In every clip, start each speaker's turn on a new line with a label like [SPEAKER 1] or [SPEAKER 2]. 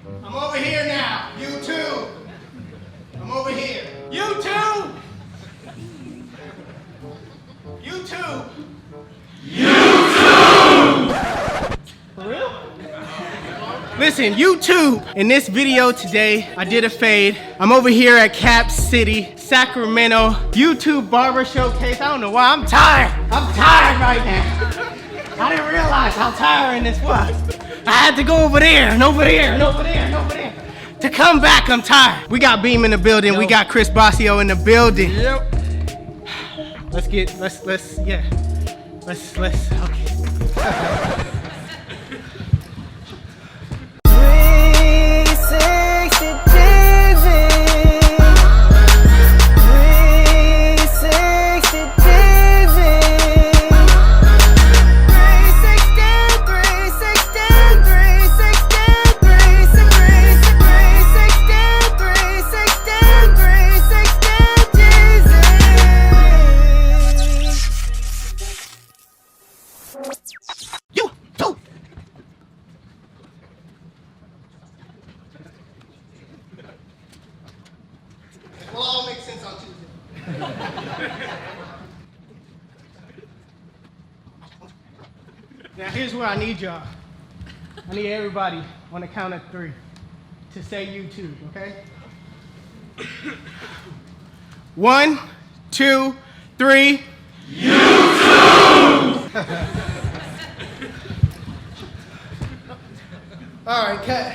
[SPEAKER 1] I'm over here now. YouTube. I'm over here. YouTube. YouTube. For real? Listen, YouTube. In this video today, I did a fade. I'm over here at Cap City, Sacramento, YouTube barber showcase. I don't know why, I'm tired. I'm tired right now. I didn't realize how tiring this was. I had to go over there and over there and over there and over there. To come back, I'm tired. We got Beam in the building. Yo. We got Chris Bossio in the building. Yep. Let's, okay. 360 Now here's where I need y'all. I need everybody on the count of 3 to say YouTube, okay? 1, 2, 3. YouTube! All right, cut.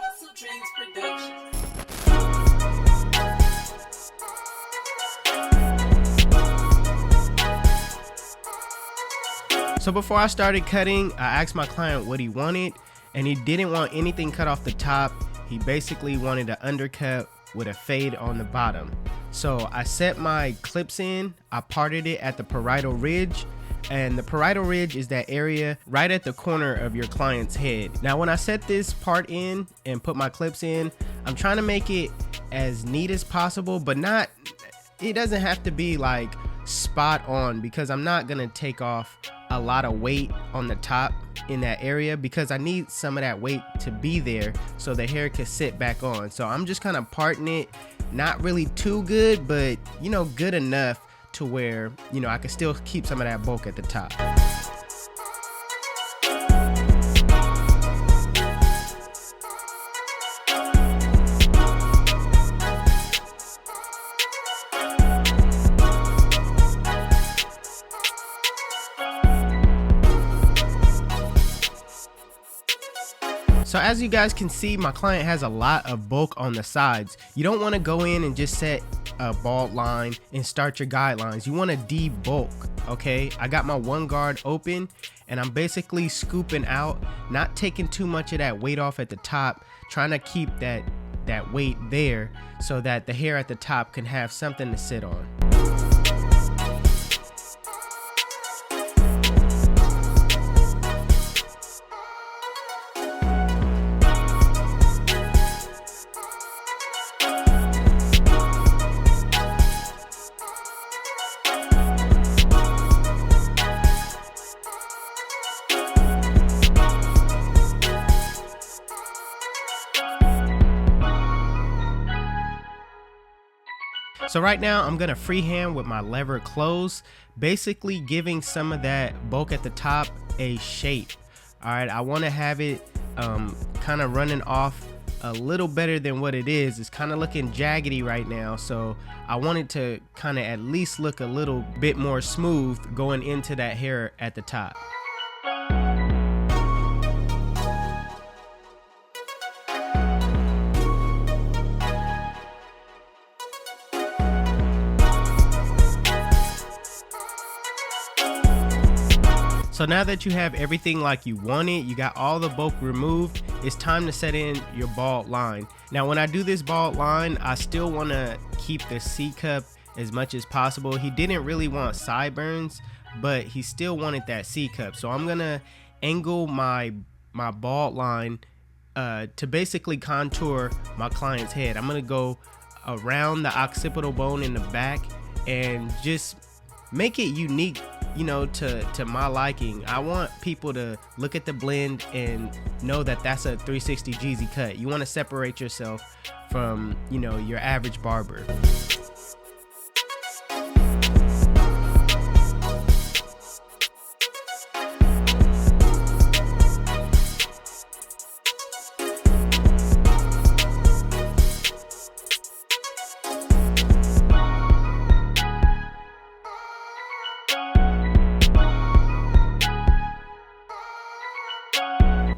[SPEAKER 2] HustleDreamProduction.
[SPEAKER 1] So before I started cutting, I asked my client what he wanted, and he didn't want anything cut off the top. He basically wanted an undercut with a fade on the bottom. So I set my clips in, I parted it at the parietal ridge, and the parietal ridge is that area right at the corner of your client's head. Now when I set this part in and put my clips in, I'm trying to make it as neat as possible, but it doesn't have to be like spot on, because I'm not gonna take off a lot of weight on the top in that area, because I need some of that weight to be there so the hair can sit back on. So I'm just kind of parting it, not really too good, but you know, good enough to where, you know, I can still keep some of that bulk at the top. So as you guys can see, my client has a lot of bulk on the sides. You don't want to go in and just set a bald line and start your guidelines. You want to debulk, okay? I got my one guard open and I'm basically scooping out, not taking too much of that weight off at the top, trying to keep that weight there so that the hair at the top can have something to sit on. So right now I'm gonna freehand with my lever closed, basically giving some of that bulk at the top a shape. All right, I want to have it kind of running off a little better than what it is. It's kind of looking jaggedy right now, so I want it to kind of at least look a little bit more smooth going into that hair at the top. So now that you have everything like you want it, you got all the bulk removed, it's time to set in your bald line. Now when I do this bald line, I still want to keep the C-cup as much as possible. He didn't really want sideburns, but he still wanted that C-cup. So I'm gonna angle my bald line to basically contour my client's head. I'm gonna go around the occipital bone in the back and just make it unique, you know, to my liking. I want people to look at the blend and know that that's a 360 Jeezy cut. You want to separate yourself from, you know, your average barber.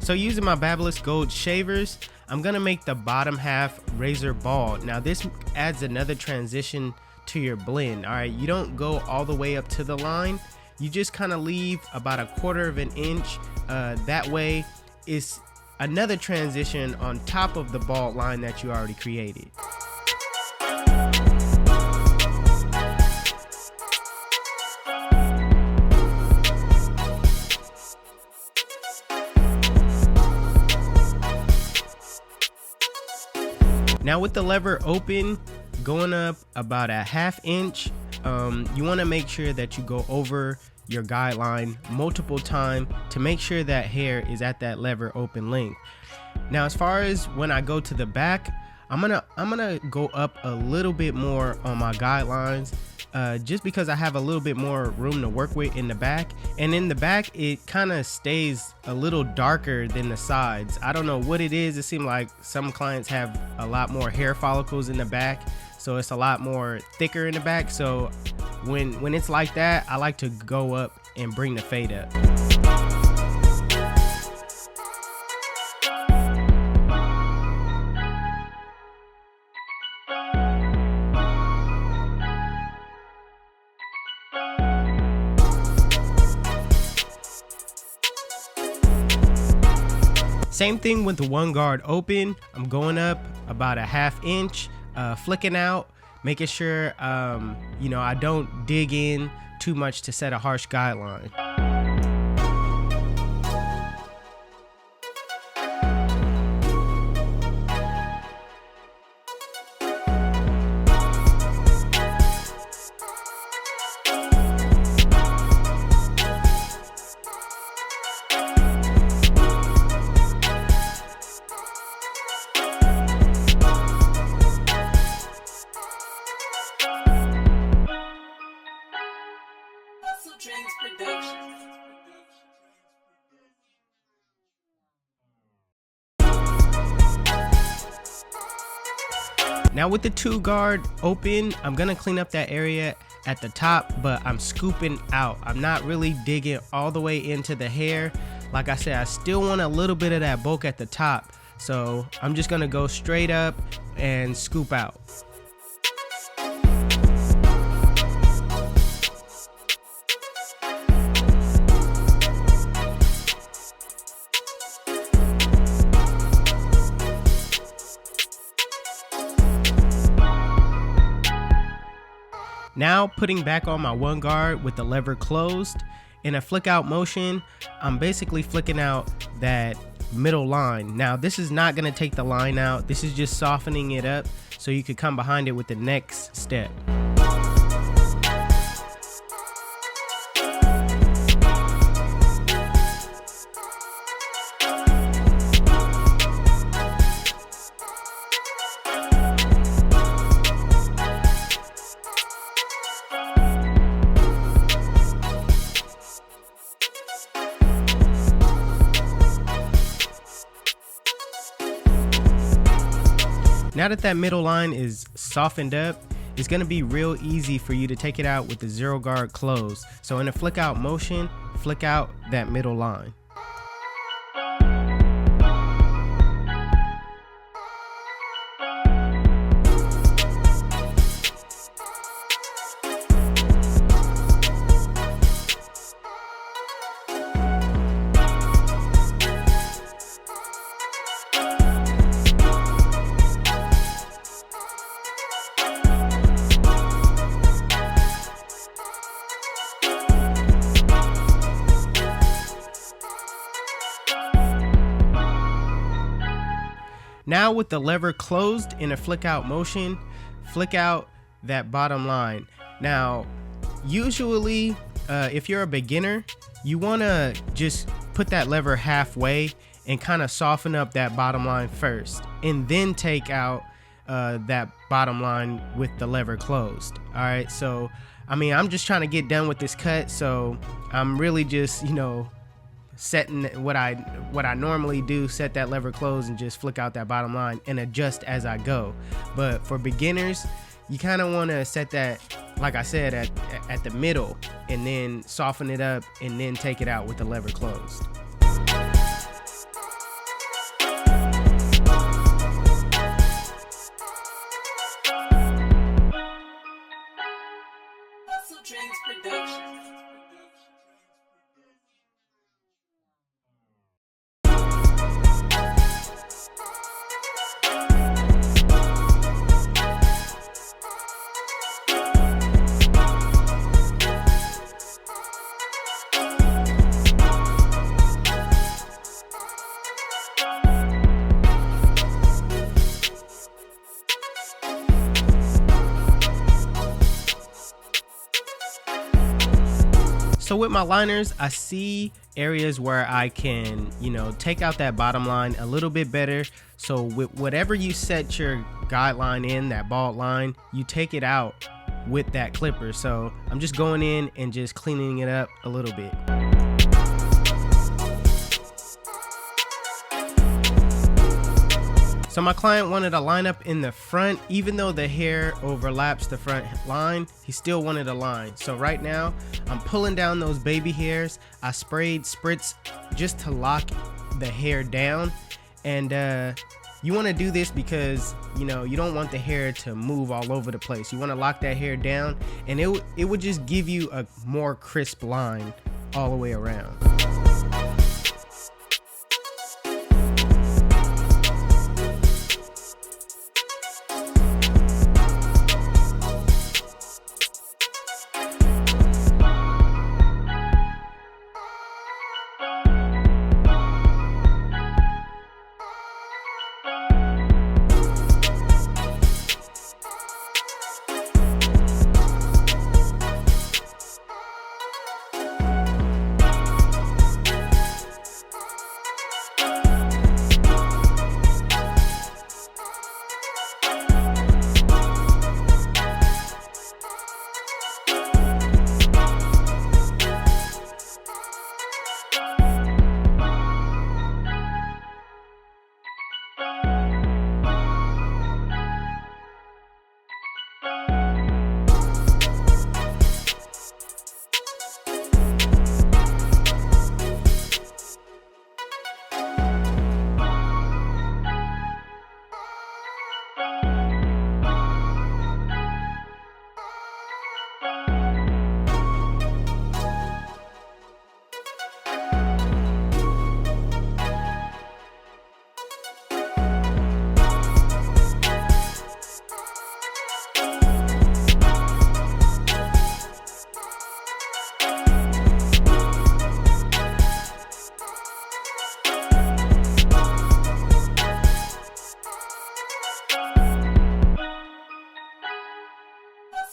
[SPEAKER 1] So using my Babyliss Gold shavers, I'm gonna make the bottom half razor bald. Now this adds another transition to your blend. All right, you don't go all the way up to the line. You just kind of leave about 1/4 of an inch. That way it's another transition on top of the bald line that you already created. Now with the lever open, going up about 1/2 inch, you want to make sure that you go over your guideline multiple times to make sure that hair is at that lever open length. Now as far as when I go to the back, I'm gonna go up a little bit more on my guidelines, just because I have a little bit more room to work with in the back. And in the back, it kind of stays a little darker than the sides. I don't know what it is. It seems like some clients have a lot more hair follicles in the back, so it's a lot more thicker in the back. So when it's like that, I like to go up and bring the fade up. Same thing with the one guard open. I'm going up about 1/2 inch, flicking out, making sure you know, I don't dig in too much to set a harsh guideline.
[SPEAKER 2] HustleDreamProduction.
[SPEAKER 1] Now with the 2 guard open, I'm gonna clean up that area at the top, but I'm scooping out. I'm not really digging all the way into the hair. Like I said, I still want a little bit of that bulk at the top. So I'm just gonna go straight up and scoop out. Now putting back on my one guard with the lever closed, in a flick out motion, I'm basically flicking out that middle line. Now this is not going to take the line out, this is just softening it up so you could come behind it with the next step. Now that that middle line is softened up, it's going to be real easy for you to take it out with the 0 guard closed. So in a flick out motion, flick out that middle line. Now with the lever closed in a flick out motion, flick out that bottom line. Now, usually, if you're a beginner, you want to just put that lever halfway and kind of soften up that bottom line first, and then take out that bottom line with the lever closed. All right, so I mean, I'm just trying to get done with this cut, so I'm really just, you know, setting what I normally do, set that lever closed and just flick out that bottom line and adjust as I go. But for beginners, you kind of want to set that, like I said, at the middle, and then soften it up and then take it out with the lever closed.
[SPEAKER 2] HustleDreamProduction.
[SPEAKER 1] So with my liners, I see areas where I can, you know, take out that bottom line a little bit better. So with whatever you set your guideline in, that bald line, you take it out with that clipper. So I'm just going in and just cleaning it up a little bit. So my client wanted a line up in the front. Even though the hair overlaps the front line, he still wanted a line. So right now, I'm pulling down those baby hairs. I sprayed spritz just to lock the hair down. And you want to do this because, you know, you don't want the hair to move all over the place. You want to lock that hair down, and it would just give you a more crisp line all the way around.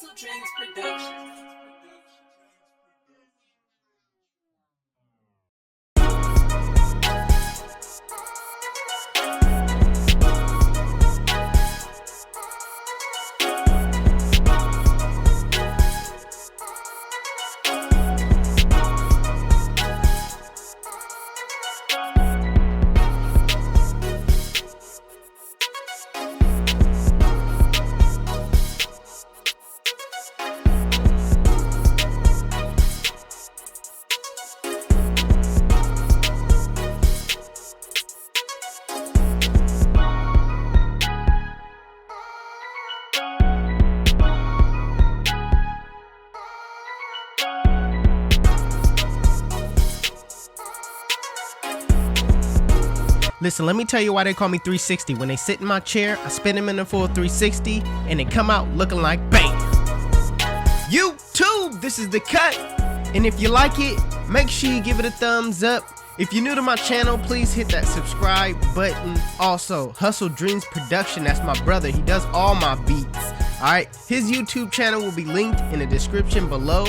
[SPEAKER 2] HustleDreamProduction.
[SPEAKER 1] Listen, let me tell you why they call me 360. When they sit in my chair, I spin them in the full 360, and they come out looking like bang. YouTube, this is the cut. And if you like it, make sure you give it a thumbs up. If you're new to my channel, please hit that subscribe button. Also, HustleDreamProduction, that's my brother. He does all my beats. Alright, his YouTube channel will be linked in the description below.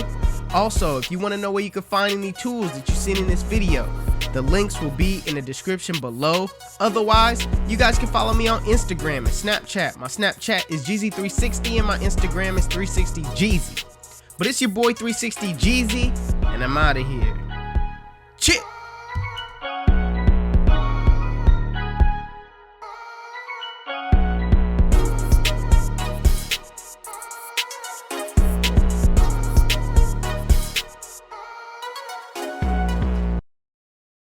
[SPEAKER 1] Also, if you want to know where you can find any tools that you've seen in this video, the links will be in the description below. Otherwise, you guys can follow me on Instagram and Snapchat. My Snapchat is Jeezy360 and my Instagram is 360Jeezy. But it's your boy 360Jeezy, and I'm out of here. Chip!